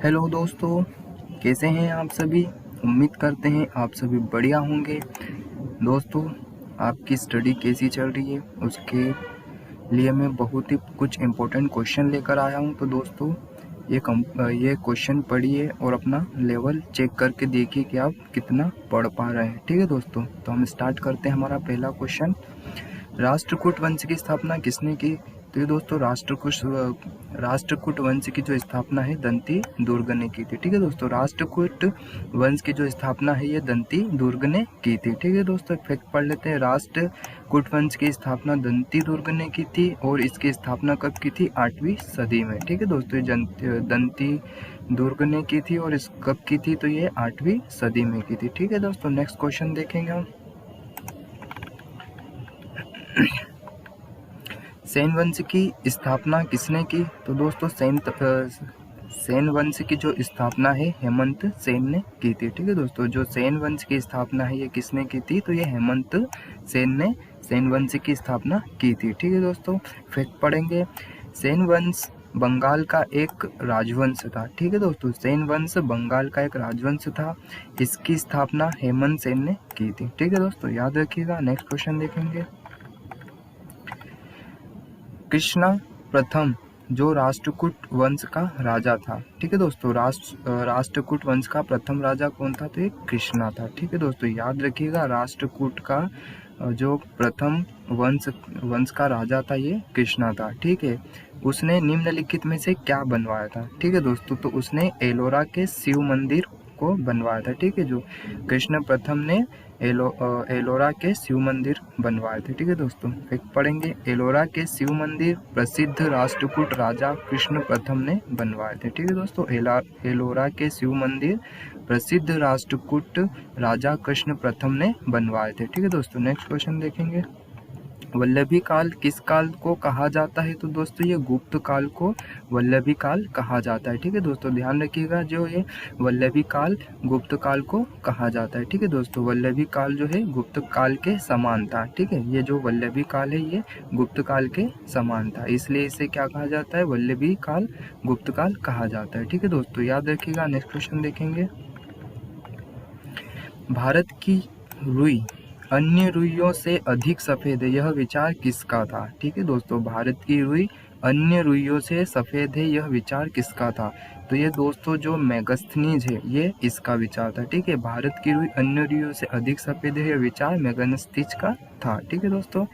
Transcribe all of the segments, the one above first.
Hello दोस्तों, कैसे हैं आप सभी। उम्मीद करते हैं आप सभी बढ़िया होंगे। दोस्तों, आपकी स्टडी कैसी चल रही है उसके लिए मैं बहुत ही कुछ इम्पोर्टेंट क्वेश्चन लेकर आया हूं। तो दोस्तों, ये क्वेश्चन पढ़िए और अपना लेवल चेक करके देखिए कि आप कितना पढ़ पा रहे हैं। ठीक है दोस्तों, तो हम स्टार्ट करते हैं। हमारा पहला क्वेश्चन, राष्ट्रकूट वंश की स्थापना किसने की। तो ये दोस्तों राष्ट्रकूट वंश की जो स्थापना है दंती दुर्ग ने की थी। ठीक है दोस्तों, राष्ट्रकूट वंश की जो स्थापना है ये दंती दुर्ग ने की थी। ठीक है दोस्तों, फैक्ट पढ़ लेते हैं। राष्ट्रकूट वंश की स्थापना दंती दुर्ग ने की थी और इसकी स्थापना कब की थी? 8वीं सदी में। ठीक है दोस्तों, दंती दुर्ग ने की थी और इस कब की थी? तो ये 8वीं सदी में की थी। ठीक है दोस्तों, नेक्स्ट क्वेश्चन देखेंगे हम। सेन वंश की स्थापना किसने की। तो दोस्तों, सेन वंश की जो स्थापना है हेमंत सेन ने की थी। ठीक है दोस्तों, जो सेन वंश की स्थापना है ये किसने की थी? तो ये हेमंत सेन ने सेन वंश की स्थापना की थी। ठीक है दोस्तों, फैक्ट पढ़ेंगे। सेन वंश बंगाल का एक राजवंश था। ठीक है दोस्तों, सेन वंश बंगाल का एक राजवंश था। इसकी स्थापना हेमंत सेन ने की थी। ठीक है दोस्तों, याद रखिएगा। नेक्स्ट क्वेश्चन देखेंगे। कृष्णा प्रथम जो राष्ट्रकूट वंश का राजा था। ठीक है दोस्तों, राष्ट्रकूट वंश का प्रथम राजा कौन था? तो ये कृष्णा था। ठीक है दोस्तों, याद रखिएगा। राष्ट्रकूट का जो प्रथम वंश का राजा था ये कृष्णा था। ठीक है, उसने निम्नलिखित में से क्या बनवाया था? ठीक है दोस्तों, तो उसने एलोरा के शिव मंदिर को बनवाया था। ठीक है, जो कृष्ण प्रथम ने एलोरा के शिव मंदिर बनवाए थे। ठीक है दोस्तों, एक पढ़ेंगे। एलोरा के शिव मंदिर प्रसिद्ध राष्ट्रकूट राजा कृष्ण प्रथम ने बनवाए थे। ठीक है दोस्तों, एलोरा के शिव मंदिर प्रसिद्ध राष्ट्रकूट राजा कृष्ण प्रथम ने बनवाए थे। ठीक है दोस्तों, नेक्स्ट क्वेश्चन देखेंगे। वल्लभी काल किस काल को कहा जाता है? तो दोस्तों, ये गुप्त काल को वल्लभी काल कहा जाता है। ठीक है दोस्तों, ध्यान रखिएगा, जो ये वल्लभी काल गुप्त काल को कहा जाता है। ठीक है दोस्तों, वल्लभी काल जो है गुप्त काल के समान था। ठीक है, ये जो वल्लभी काल है ये गुप्त काल के समान था, इसलिए इसे क्या कहा जाता है? वल्लभी काल गुप्त काल कहा जाता है। ठीक है दोस्तों, याद रखिएगा। नेक्स्ट क्वेश्चन देखेंगे। भारत की रुई अन्य रुइयों से अधिक सफेद है, यह विचार किसका था? ठीक है दोस्तों, भारत की रुई अन्य रुइयों से सफेद है, यह विचार किसका था? तो ये दोस्तों जो मेगास्थनीज है ये इसका विचार था। ठीक है, भारत की रुई अन्य रुइयों से अधिक सफेद है, यह विचार मेगास्थनीज का था। ठीक है दोस्तों,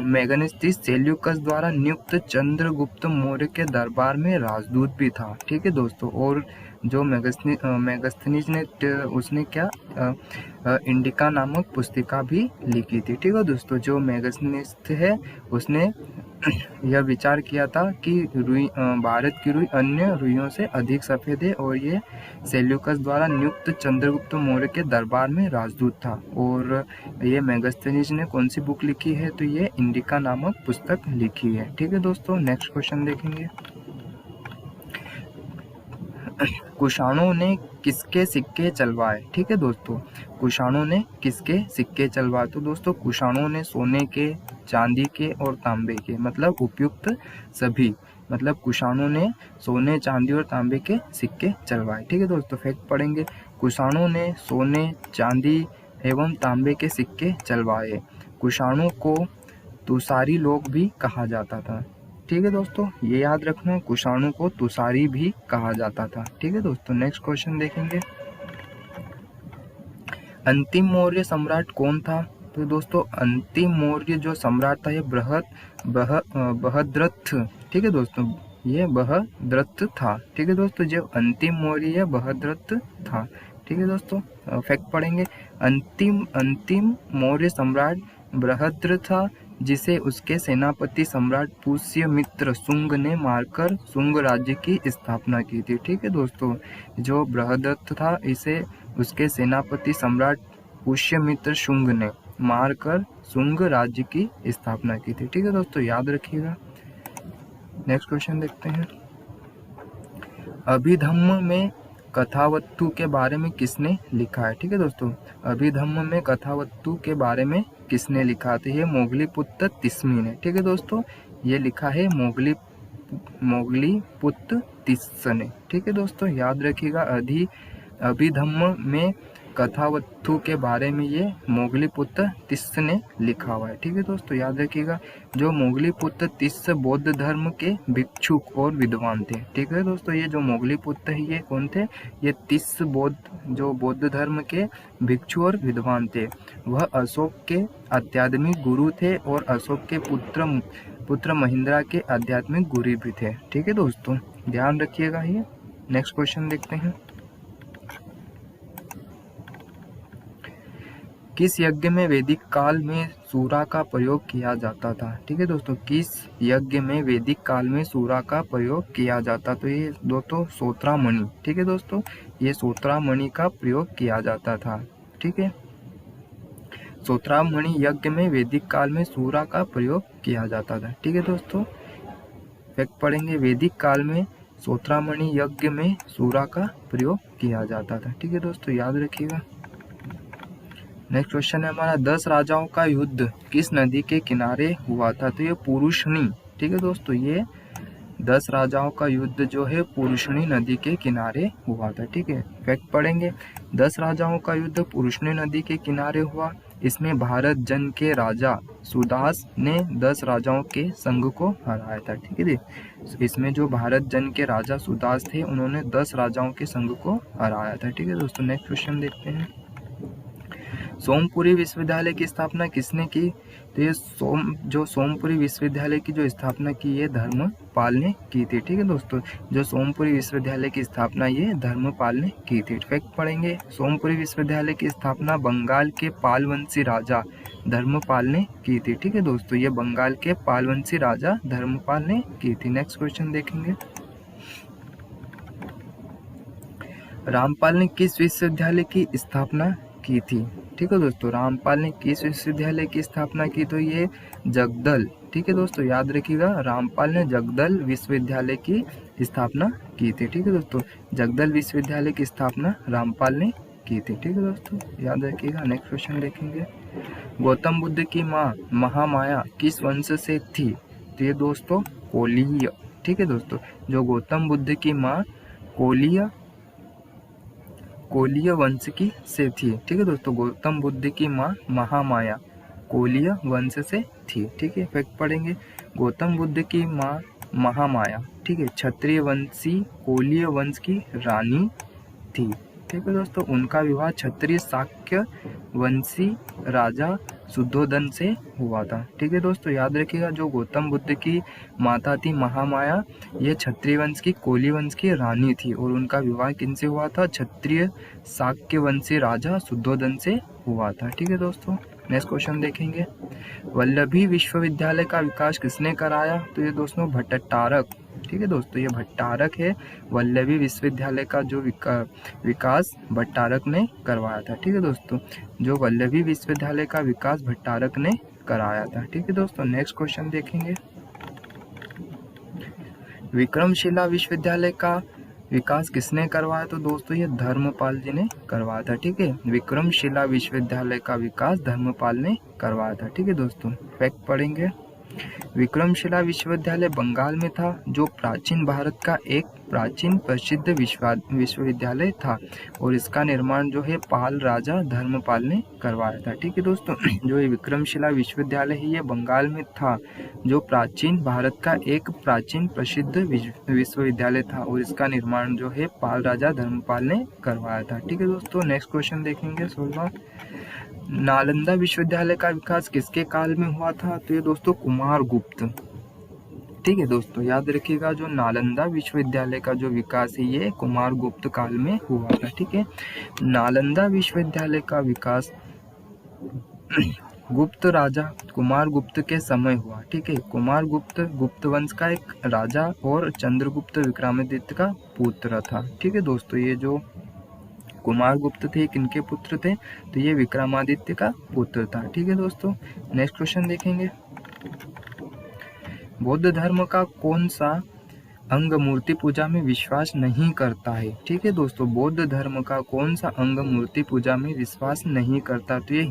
मेगास्थनीज सेल्यूकस द्वारा नियुक्त चंद्रगुप्त मौर्य के दरबार में राजदूत भी था। ठीक है दोस्तों, और जो मेगास्थनीज ने उसने क्या इंडिका नामक पुस्तिका भी लिखी थी। ठीक है दोस्तों, जो मेगास्थनीज है उसने यह विचार किया था कि भारत की रुई अन्य रुइयों से अधिक सफेद है और ये सेल्यूकस द्वारा नियुक्त चंद्रगुप्त मौर्य के दरबार में राजदूत था। और ये मेगास्थनीज ने कौन सी बुक लिखी है? तो ये इंडिका नामक पुस्तक लिखी है। ठीक है दोस्तों, नेक्स्ट क्वेश्चन देखेंगे। कुषाणों ने किसके सिक्के चलवाए? ठीक है दोस्तों, कुषाणों ने किसके सिक्के चलवाए? तो दोस्तों, कुषाणों ने सोने के, चांदी के और तांबे के, मतलब उपयुक्त सभी, मतलब कुषाणों ने सोने, चांदी और तांबे के सिक्के चलवाए। ठीक है दोस्तों, फैक्ट पढ़ेंगे। कुषाणों ने सोने, चांदी एवं तांबे के सिक्के चलवाए। कुषाणों को तुषारी लोग भी कहा जाता था। ठीक है दोस्तों, ये याद रखना, कुषाणों को तुषारी भी कहा जाता था। ठीक है दोस्तों, नेक्स्ट क्वेश्चन देखेंगे। अंतिम मौर्य सम्राट कौन था? तो दोस्तों, अंतिम मौर्य जो सम्राट था ये बृहद्रथ। ठीक है दोस्तों, ये बृहद्रथ था। ठीक है दोस्तों, जो अंतिम मौर्य ये बृहद्रथ था। ठीक है दोस्तों, फैक्ट पढ़ेंगे। अंतिम मौर्य सम्राट बृहद्रथ था, जिसे उसके सेनापति सम्राट पुष्यमित्र शुंग ने मारकर शुंग राज्य की स्थापना की थी। ठीक है दोस्तों, जो बृहद्रथ था इसे उसके सेनापति सम्राट पुष्यमित्र शुंग ने मारकर शुंग राज्य की स्थापना की थी। ठीक है दोस्तों, याद रखिएगा। नेक्स्ट क्वेश्चन देखते हैं। अभिधम्म में कथावस्तु के बारे में किसने लिखा है? ठीक है दोस्तों, अभिधम्म में कथावस्तु के बारे में किसने लिखा? तो ये मोगली पुत्र तिस्मी ने। ठीक है दोस्तों, ये लिखा है मोगली मोगली पुत्र तिस्स ने। ठीक है दोस्तों, याद रखिएगा अभिधम्म में कथावस्तु के बारे में ये मोगली पुत्र तिस्स ने लिखा हुआ है। ठीक है दोस्तों, याद रखिएगा जो मोगली पुत्र तिस्स बौद्ध धर्म के भिक्षुक और विद्वान थे। ठीक है दोस्तों, ये जो मोगली पुत्र है ये कौन थे, ये तिस्स बौद्ध धर्म के भिक्षु और विद्वान थे। वह अशोक के आध्यात्मिक गुरु थे और अशोक के पुत्र महिंद्रा के आध्यात्मिक गुरु भी थे। ठीक है दोस्तों, ध्यान रखिएगा ये। नेक्स्ट क्वेश्चन देखते हैं। किस यज्ञ में वैदिक काल में सूरा का प्रयोग किया जाता था। ठीक है दोस्तों, किस यज्ञ में वैदिक काल में सूरा का प्रयोग किया जाता, तो ये दोस्तों सोत्रामणि। ठीक है दोस्तों, ये सोत्रामणि का प्रयोग किया जाता था। ठीक है, सोत्रामणि यज्ञ में वैदिक काल में सूरा का प्रयोग किया जाता था। ठीक है दोस्तों, फैक्ट पढ़ेंगे, वैदिक काल में सोत्रामणि यज्ञ में सूरा का प्रयोग किया जाता था। ठीक है दोस्तों, याद रखिएगा। नेक्स्ट क्वेश्चन है हमारा, 10 राजाओं का युद्ध किस नदी के किनारे हुआ था, तो ये पुरुषनी। ठीक है दोस्तों, ये 10 राजाओं का युद्ध जो है पुरुषनी नदी के किनारे हुआ था। ठीक है, फैक्ट पढ़ेंगे, 10 राजाओं का युद्ध पुरुषनी नदी के किनारे हुआ। इसमें भारत जन के राजा सुदास ने 10 राजाओं के संघ को हराया था। ठीक है, इसमें जो भारत जन के राजा सुदास थे उन्होंने 10 राजाओं के संघ को हराया था। ठीक है दोस्तों, नेक्स्ट क्वेश्चन देखते हैं। सोमपुरी विश्वविद्यालय की स्थापना किसने की, तो ये सोमपुरी विश्वविद्यालय की जो स्थापना की ये धर्मपाल ने की थी। ठीक है दोस्तों, जो सोमपुरी विश्वविद्यालय की स्थापना ये धर्मपाल ने की थी। फैक्ट पढ़ेंगे, सोमपुरी विश्वविद्यालय की स्थापना बंगाल के पालवंशी राजा धर्मपाल ने की थी। ठीक है दोस्तों, ये बंगाल के पालवंशी राजा धर्मपाल ने की थी। नेक्स्ट क्वेश्चन देखेंगे, रामपाल ने किस विश्वविद्यालय की स्थापना की थी। ठीक है दोस्तों, रामपाल ने किस विश्वविद्यालय की स्थापना की, तो ये जगदल। ठीक है दोस्तों, याद रखिएगा, रामपाल ने जगदल विश्वविद्यालय की स्थापना की थी। ठीक है दोस्तों, जगदल विश्वविद्यालय की स्थापना रामपाल ने की थी। ठीक है दोस्तों, याद रखिएगा। नेक्स्ट क्वेश्चन देखेंगे, गौतम बुद्ध की माँ महामाया किस वंश से थी, तो ये दोस्तों कोलीय। ठीक है दोस्तों, जो गौतम बुद्ध की माँ कोलीय वंश की से थी। ठीक है दोस्तों, गौतम बुद्ध की माँ महामाया कोलीय वंश से थी। ठीक है, फैक्ट पढ़ेंगे, गौतम बुद्ध की माँ महामाया, ठीक है, क्षत्रिय वंशी कोलीय वंश की रानी थी। ठीक है दोस्तों, उनका विवाह क्षत्रिय शाक्य वंशी राजा शुद्धोधन से हुआ था। ठीक है दोस्तों, याद रखिएगा, जो गौतम बुद्ध की माता थी महामाया, ये क्षत्रिय वंश की कोली वंश की रानी थी और उनका विवाह किनसे हुआ था, क्षत्रिय शाक्य वंशी राजा शुद्धोधन से हुआ था। ठीक है दोस्तों, नेक्स्ट क्वेश्चन देखेंगे, वल्लभी विश्वविद्यालय का विकास किसने कराया, तो ये दोस्तों भट्टारक। ठीक है दोस्तों, ये भट्टारक है, वल्लभी विश्वविद्यालय का जो विकास भट्टारक ने करवाया था। ठीक है दोस्तों, जो वल्लभी विश्वविद्यालय का विकास भट्टारक ने कराया था। ठीक है दोस्तों, नेक्स्ट क्वेश्चन देखेंगे, विक्रमशिला विश्वविद्यालय का विकास किसने करवाया, तो दोस्तों ये धर्मपाल जी ने करवाया था। ठीक है, विक्रमशिला विश्वविद्यालय का विकास धर्मपाल ने करवाया था। ठीक है दोस्तों, फैक्ट पढ़ेंगे, विक्रमशिला विश्वविद्यालय बंगाल में था, जो प्राचीन भारत का एक प्राचीन प्रसिद्ध विश्वविद्यालय था और इसका निर्माण जो है पाल राजा धर्मपाल ने करवाया था। ठीक है दोस्तों, जो ये विक्रमशिला विश्वविद्यालय है ये बंगाल में था, जो प्राचीन भारत का एक प्राचीन प्रसिद्ध विश्वविद्यालय था और इसका निर्माण जो है पाल राजा धर्मपाल ने करवाया था। ठीक है दोस्तों, नेक्स्ट क्वेश्चन देखेंगे 16, नालंदा विश्वविद्यालय का विकास किसके काल में हुआ था, तो ये दोस्तों कुमारगुप्त। ठीक है दोस्तों, याद रखिएगा, जो नालंदा विश्वविद्यालय का जो विकास है ये कुमारगुप्त काल में हुआ था। ठीक है, नालंदा विश्वविद्यालय का विकास गुप्त राजा कुमारगुप्त के समय हुआ। ठीक है, कुमारगुप्त गुप्त वंश का एक राजा और चंद्रगुप्त विक्रमादित्य का पुत्र था। ठीक है दोस्तों, ये जो कुमारगुप्त थे किनके पुत्र थे, तो ये विक्रमादित्य का पुत्र था। ठीक है दोस्तों, नेक्स्ट क्वेश्चन देखेंगे, बौद्ध धर्म का कौन सा अंग मूर्ति पूजा में विश्वास नहीं करता है। ठीक है दोस्तों, बौद्ध धर्म का कौन सा अंग मूर्ति पूजा में विश्वास नहीं करता, तो ये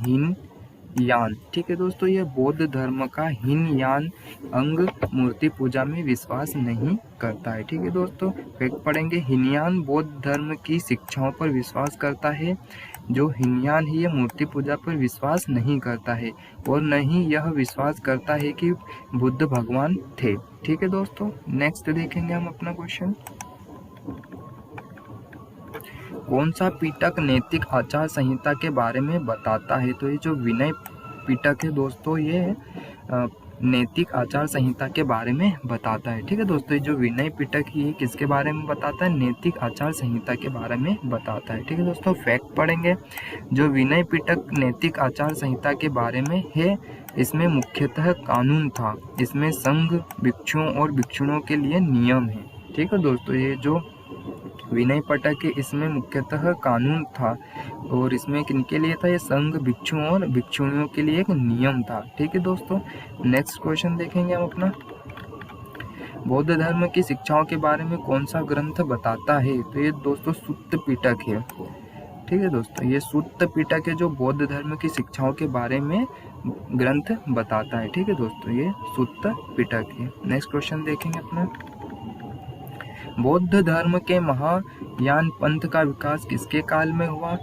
यान। ठीक है दोस्तों, ये बौद्ध धर्म का हीनयान अंग मूर्ति पूजा में विश्वास नहीं करता है। ठीक है दोस्तों, फैक्ट पढ़ेंगे। हीनयान बौद्ध धर्म की शिक्षाओं पर विश्वास करता है। जो हीनयान है ये मूर्ति पूजा पर विश्वास नहीं करता है और न ही यह विश्वास करता है कि बुद्ध भगवान थे। ठीक है दोस्तों, नेक्स्ट देखेंगे हम अपना क्वेश्चन। कौन सा पिटक नैतिक आचार संहिता के बारे में बताता है? तो ये जो विनय पिटक है दोस्तों, ये नैतिक आचार संहिता के बारे में बताता है। ठीक है दोस्तों, ये जो विनय पिटक है ये किसके बारे में बताता है? नैतिक आचार संहिता के बारे में बताता है। ठीक है दोस्तों, फैक्ट पढ़ेंगे। जो विनय पिटक नैतिक आचार संहिता के बारे में है, इसमें मुख्यतः कानून था। इसमें संघ, भिक्षुओं और भिक्षुणियों के लिए नियम है। ठीक है दोस्तों, ये जो विनय पिटक है इसमें मुख्यतः कानून था और इसमें किनके लिए था? ये संघ, भिक्षुओं और भिक्षुणियों के लिए एक नियम था। ठीक है दोस्तों, नेक्स्ट क्वेश्चन देखेंगे हम अपना। बौद्ध धर्म की शिक्षाओं के बारे में कौन सा ग्रंथ बताता है? तो ये दोस्तों सुत्त पिटक है। ठीक है दोस्तों, ये सुत्त पिटक है जो बौद्ध धर्म की शिक्षाओं के बारे में ग्रंथ बताता है। ठीक है दोस्तों, ये सुत्त पिटक है। नेक्स्ट क्वेश्चन देखेंगे अपना। बौद्ध धर्म के महायान पंथ का विकास किसके काल में हुआ?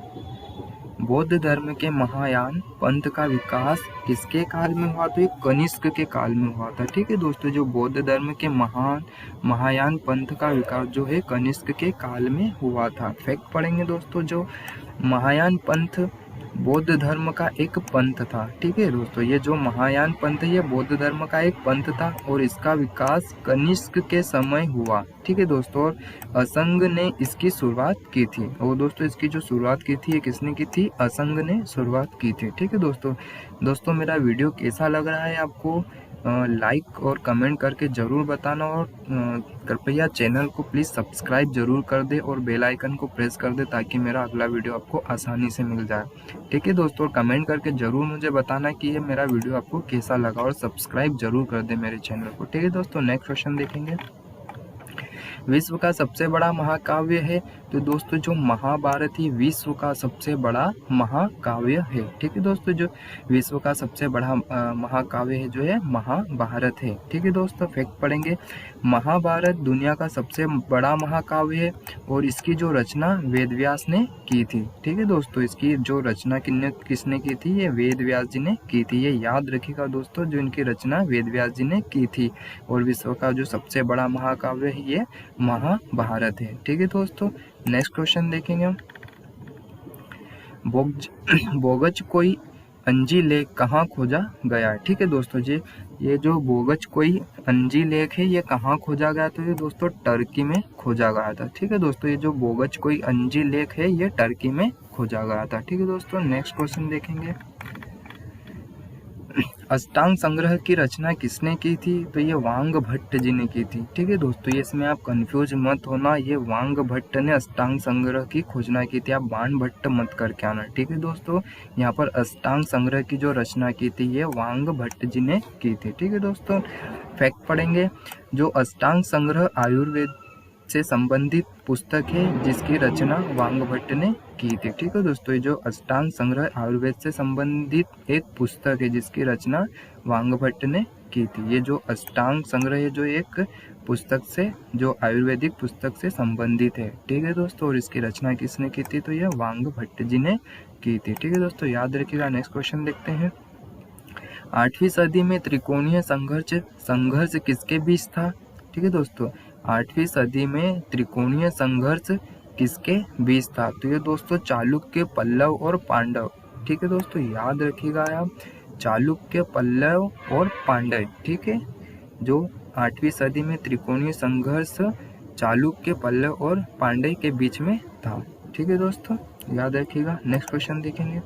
बौद्ध धर्म के महायान पंथ का विकास किसके काल में हुआ? तो ये कनिष्क के काल में हुआ था। ठीक है दोस्तों, जो बौद्ध धर्म के महायान पंथ का विकास जो है कनिष्क के काल में हुआ था। फैक्ट पढ़ेंगे दोस्तों। जो महायान पंथ बौद्ध धर्म का एक पंथ था। ठीक है दोस्तों, ये जो महायान पंथ है ये बौद्ध धर्म का एक पंथ था और इसका विकास कनिष्क के समय हुआ। ठीक है दोस्तों, और असंग ने इसकी शुरुआत की थी। और दोस्तों इसकी जो शुरुआत की थी ये किसने की थी? असंग ने शुरुआत की थी। ठीक है दोस्तों मेरा वीडियो कैसा लग रहा है आपको? लाइक और कमेंट करके ज़रूर बताना और कृपया चैनल को प्लीज़ सब्सक्राइब जरूर कर दे और बेल आइकन को प्रेस कर दे ताकि मेरा अगला वीडियो आपको आसानी से मिल जाए। ठीक है दोस्तों, कमेंट करके ज़रूर मुझे बताना कि ये मेरा वीडियो आपको कैसा लगा और सब्सक्राइब जरूर कर दे मेरे चैनल को। ठीक है दोस्तों, नेक्स्ट क्वेश्चन देखेंगे। विश्व का सबसे बड़ा महाकाव्य है? तो दोस्तों जो महाभारत ही विश्व का सबसे बड़ा महाकाव्य है। ठीक है दोस्तों, जो विश्व का सबसे बड़ा महाकाव्य है जो है महाभारत है। ठीक है दोस्तों, फैक्ट पढ़ेंगे। महाभारत दुनिया का सबसे बड़ा महाकाव्य है और इसकी जो रचना वेदव्यास ने की थी। ठीक है दोस्तों, इसकी जो रचना किसने की थी? ये वेदव्यास जी ने की थी। ये याद रखिएगा दोस्तों, जो इनकी रचना वेदव्यास जी ने की थी। और विश्व का जो सबसे बड़ा महाकाव्य है ये महाभारत है। ठीक है दोस्तों, नेक्स्ट क्वेश्चन देखेंगे हम। बोगज कोई अंजी लेक कहाँ खोजा गया है? ठीक है दोस्तों जी, ये जो बोगज कोई अंजी लेक है ये कहाँ खोजा गया? तो ये दोस्तों टर्की में खोजा गया था। ठीक है दोस्तों, ये जो बोगज कोई अंजी लेक है ये टर्की में खोजा गया था। ठीक है दोस्तों, नेक्स्ट क्वेश्चन देखेंगे। अष्टांग संग्रह की रचना किसने की थी? तो ये वांग भट्ट जी ने की थी। ठीक है दोस्तों, ये इसमें आप कंफ्यूज मत होना, ये वांग भट्ट ने अष्टांग संग्रह की खोजना की थी। आप बाण भट्ट मत करके आना। ठीक है दोस्तों, यहाँ पर अष्टांग संग्रह की जो रचना की थी ये वांग भट्ट जी ने की थी। ठीक है दोस्तों, फैक्ट पढ़ेंगे। जो अष्टांग संग्रह आयुर्वेद से संबंधित पुस्तक है जिसकी रचना वांग भट्ट ने की थी। ठीक है दोस्तों, ये जो अष्टांग संग्रह आयुर्वेद से संबंधित एक पुस्तक है जिसकी रचना वांग भट्ट ने की थी। ये जो अष्टांग संग्रह है जो एक पुस्तक से जो आयुर्वेदिक पुस्तक से संबंधित है। ठीक है दोस्तों, और इसकी रचना किसने की थी? तो यह वांग भट्ट जी ने की थी। ठीक है दोस्तों, याद रखिएगा। नेक्स्ट क्वेश्चन देखते हैं। 8वीं सदी में त्रिकोणीय संघर्ष किसके बीच था? ठीक है दोस्तों, 8वीं सदी में त्रिकोणीय संघर्ष किसके बीच था? तो ये दोस्तों चालुक्य, पल्लव और पांडव। ठीक है दोस्तों, याद रखिएगा आप, चालुक्य, पल्लव और पांडव। ठीक है, जो 8वीं सदी में त्रिकोणीय संघर्ष चालुक्य, पल्लव और पांडव के बीच में था। ठीक है दोस्तों, याद रखिएगा। नेक्स्ट क्वेश्चन देखेंगे।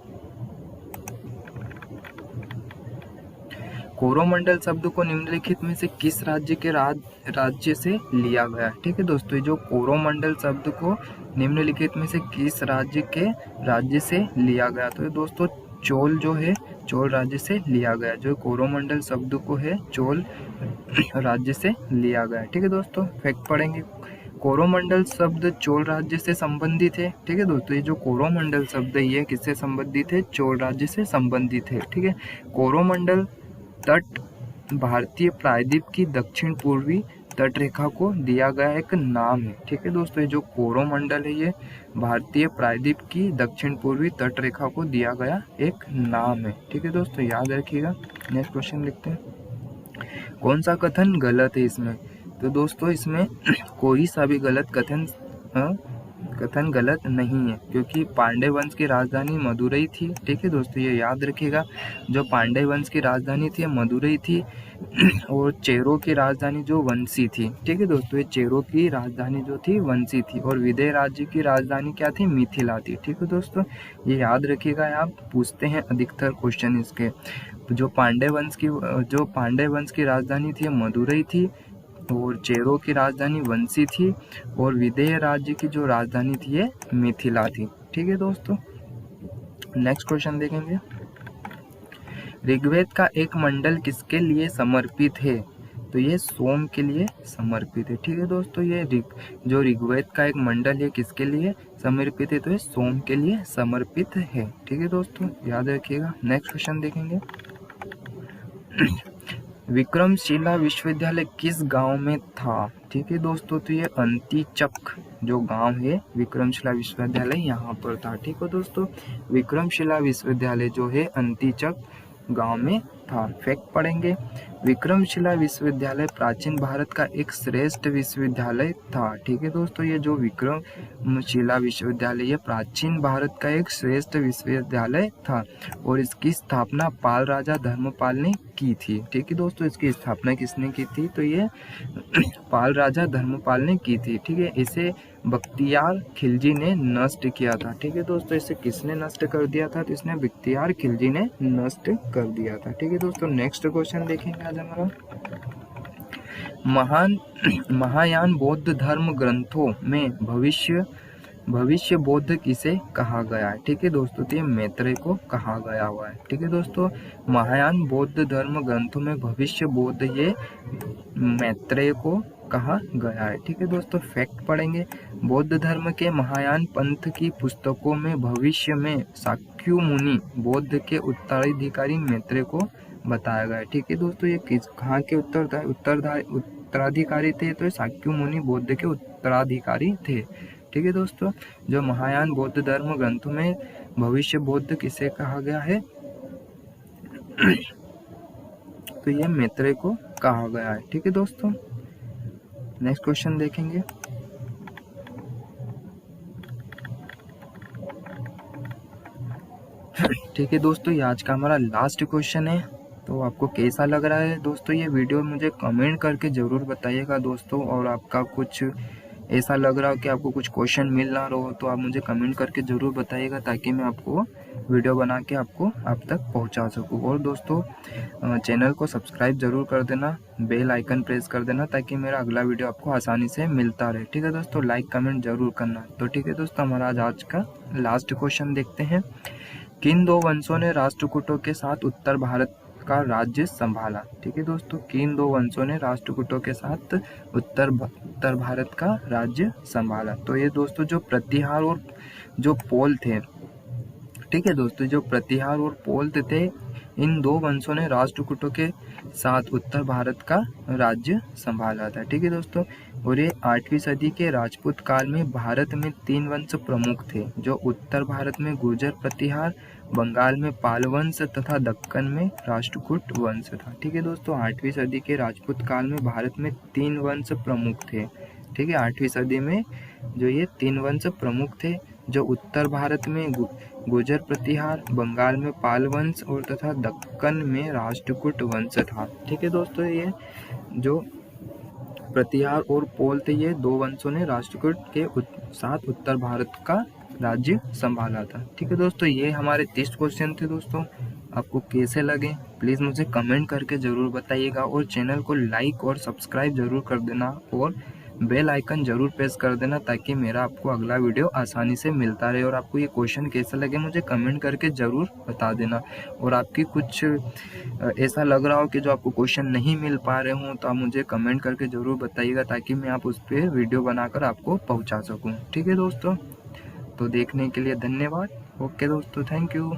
कोरोमंडल शब्द को निम्नलिखित में से किस राज्य के राज्य से लिया गया? ठीक है दोस्तों, जो कोरोमंडल शब्द को निम्नलिखित में से किस राज्य के राज्य से लिया गया? तो दोस्तों चोल जो है चोल राज्य से लिया गया। जो कोरोमंडल शब्द को है चोल राज्य से लिया गया। ठीक है दोस्तों, फैक्ट पढ़ेंगे। कोरोमंडल शब्द चोल राज्य से संबंधित है। ठीक है दोस्तों, ये जो कोरोमंडल शब्द है ये किससे संबंधित है? चोल राज्य से संबंधित है। ठीक है, कोरोमंडल तट भारतीय प्रायद्वीप की दक्षिण पूर्वी तट रेखा को दिया गया एक नाम है। ठीक है दोस्तों, ये जो कोरोमंडल है ये भारतीय प्रायद्वीप की दक्षिण पूर्वी तट रेखा को दिया गया एक नाम है। ठीक है दोस्तों, याद रखिएगा। नेक्स्ट क्वेश्चन लिखते हैं, कौन सा कथन गलत है इसमें? तो दोस्तों इसमें कोई सा भी गलत कथन गलत नहीं है, क्योंकि पांड्य वंश की राजधानी मदुरई थी। ठीक है दोस्तों, ये याद रखिएगा, जो पांड्य वंश की राजधानी थी मदुरई थी और चेरों की राजधानी जो वंशी थी। ठीक है दोस्तों, ये चेरों की राजधानी जो थी वंशी थी और विदेह राज्य की राजधानी क्या थी? मिथिला थी। ठीक है दोस्तों, ये याद रखिएगा, आप पूछते हैं अधिकतर क्वेश्चन इसके। जो पांड्य वंश की राजधानी थी मदुरई थी और चेरों की राजधानी वंशी थी और विदेह राज्य की जो राजधानी थी ये मिथिला थी। ठीक है दोस्तों, नेक्स्ट क्वेश्चन देखेंगे, ऋग्वेद का एक मंडल किसके लिए समर्पित है? तो ये सोम के लिए समर्पित है। ठीक है दोस्तों, ये जो ऋग्वेद का एक मंडल है किसके लिए समर्पित है? तो ये सोम के लिए समर्पित है। ठीक है दोस्तों, याद रखिएगा। नेक्स्ट क्वेश्चन देखेंगे, विक्रमशिला विश्वविद्यालय किस गांव में था? ठीक है दोस्तों, तो ये अंतिचक जो गांव है विक्रमशिला विश्वविद्यालय यहाँ पर था। ठीक है दोस्तों, विक्रमशिला विश्वविद्यालय जो है अंतिचक गांव में था। फैक्ट पढ़ेंगे, विक्रमशिला विश्वविद्यालय प्राचीन भारत का एक श्रेष्ठ विश्वविद्यालय था। ठीक है दोस्तों, ये जो विक्रमशिला विश्वविद्यालय ये प्राचीन भारत का एक श्रेष्ठ विश्वविद्यालय था और इसकी स्थापना पाल राजा धर्मपाल ने की थी। ठीक है दोस्तों, इसकी स्थापना किसने की थी? तो ये पाल राजा धर्मपाल ने की थी। ठीक है, इसे बख्तियार खिलजी ने नष्ट किया था। ठीक है दोस्तों, इसे किसने नष्ट कर दिया था? तो इसने बख्तियार खिलजी ने नष्ट कर दिया था। ठीक है दोस्तों, नेक्स्ट क्वेश्चन देखेंगे आज हमारा, महायान बौद्ध धर्म ग्रंथों में भविष्य बोध किसे कहा गया है? ठीक है दोस्तों, तो ये मैत्रेय को कहा गया हुआ है। ठीक है दोस्तों, महायान बौद्ध धर्म ग्रंथों में भविष्य बोध ये मैत्रेय को कहा गया है। ठीक है दोस्तों, फैक्ट पढ़ेंगे, बौद्ध धर्म के महायान पंथ की पुस्तकों में भविष्य में शाक्य मुनि बौद्ध के उत्तराधिकारी मैत्रेय को बताया गया है। ठीक है दोस्तों, ये कहाँ के उत्तराधिकारी थे? तो शाक्य मुनि बौद्ध के उत्तराधिकारी थे। ठीक है दोस्तों, जो महायान बौद्ध धर्म ग्रंथों में भविष्य बोध किसे कहा गया है? तो ये मैत्रेय को कहा गया है। ठीक है दोस्तों, नेक्स्ट क्वेश्चन देखेंगे, ठीक है दोस्तों, ये आज का हमारा लास्ट क्वेश्चन है। तो आपको कैसा लग रहा है दोस्तों ये वीडियो? मुझे कमेंट करके ज़रूर बताइएगा दोस्तों, और आपका कुछ ऐसा लग रहा हो कि आपको कुछ क्वेश्चन मिल ना रहा तो आप मुझे कमेंट करके ज़रूर बताइएगा, ताकि मैं आपको वीडियो बना के आपको आप तक पहुंचा सकूं। और दोस्तों चैनल को सब्सक्राइब ज़रूर कर देना, बेल आइकन प्रेस कर देना, ताकि मेरा अगला वीडियो आपको आसानी से मिलता रहे। ठीक है दोस्तों, लाइक कमेंट ज़रूर करना। तो ठीक है दोस्तों, हमारा आज का लास्ट क्वेश्चन देखते हैं, किन दो वंशों ने राष्ट्रकूटों के साथ उत्तर भारत का राज्य संभाला? ठीक है दोस्तों, किन दो वंशों ने राष्ट्रकूटों के साथ उत्तर भारत का राज्य संभाला? तो ये दोस्तों जो प्रतिहार और जो पोल थे, ठीक है दोस्तों, जो प्रतिहार और पोल थे, इन दो वंशों ने राष्ट्रकूटों के साथ उत्तर भारत का राज्य संभाला था। ठीक है दोस्तों, और ये 8वीं सदी के राजपूत काल में भारत में 3 वंश प्रमुख थे, जो उत्तर भारत में गुर्जर प्रतिहार, बंगाल में पाल वंश तथा दक्कन में राष्ट्रकूट वंश था। ठीक है दोस्तों, 8वीं सदी के राजपूत काल में भारत में 3 वंश प्रमुख थे। ठीक है, 8वीं सदी में जो ये 3 वंश प्रमुख थे, जो उत्तर भारत में गुर्जर प्रतिहार, बंगाल में पाल वंश और तथा दक्कन में राष्ट्रकूट वंश था। ठीक है दोस्तों, ये जो प्रतिहार और पोल थे, ये दो वंशों ने राष्ट्रकूट के साथ उत्तर भारत का राज्य संभाला था। ठीक है दोस्तों, ये हमारे 30 क्वेश्चन थे दोस्तों। आपको कैसे लगे प्लीज़ मुझे कमेंट करके ज़रूर बताइएगा, और चैनल को लाइक और सब्सक्राइब ज़रूर कर देना, और बेल आइकन ज़रूर प्रेस कर देना ताकि मेरा आपको अगला वीडियो आसानी से मिलता रहे। और आपको ये क्वेश्चन कैसे लगे मुझे कमेंट करके ज़रूर बता देना। और आपकी कुछ ऐसा लग रहा हो कि जो आपको क्वेश्चन नहीं मिल पा रहे हों तो आप मुझे कमेंट करके ज़रूर बताइएगा ताकि मैं आप उस पर वीडियो बनाकर आपको पहुंचा सकूं। ठीक है दोस्तों, तो देखने के लिए धन्यवाद। ओके दोस्तों, थैंक यू।